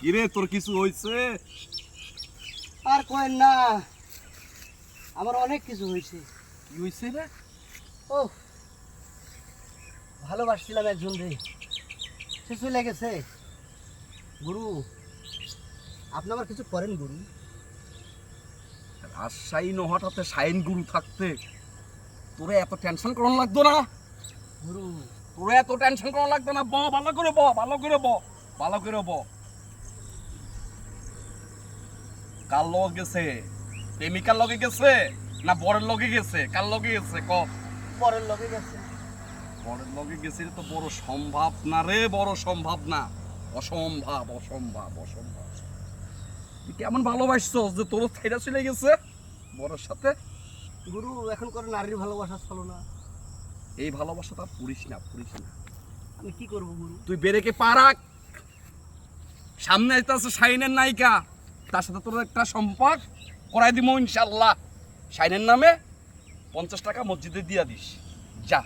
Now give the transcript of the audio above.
কিরে তোর কিছু হইছে? আর কয়েন না, আমার অনেক কিছু হয়েছে। কি হইছে রে? ও ভালোবাসছিলাম একজন রে, সে চলে গেছে। গুরু, আপনি আমার কিছু করেন গুরু। রাজশাহী নহটাতে শাইন গুরু থাকতে তোরে এত টেনশন করন লাগতো না। গুরু তোরে এত টেনশন করন লাগতো না। ভালো করে ভালো করে ভালো করে কার লগে গেছে? প্রেমিকার লগে গেছে না বরের লগে গেছে? কার লগে গেছে ক? পরের লগে গেছে। বরের লগে গেছে তো বড় সম্ভব না রে, বড় সম্ভব না, অসম্ভব অসম্ভব অসম্ভব। তুই কেমন ভালোবাসছস যে তোর ছাইড়া চলে গেছে বরের সাথে? গুরু এখন করে নারীর ভালোবাসা চলো না। এই ভালোবাসা তার পুরিস না। আমি কি করব গুরু? তুই বেরেকে পারাক, সামনে আইতাছে শাইনের নায়িকা, তার সাথে তোর একটা সম্পর্ক করাই দিব ইনশাল্লাহ। শাইনের নামে 50 টাকা মসজিদে দিয়া দিস, যা।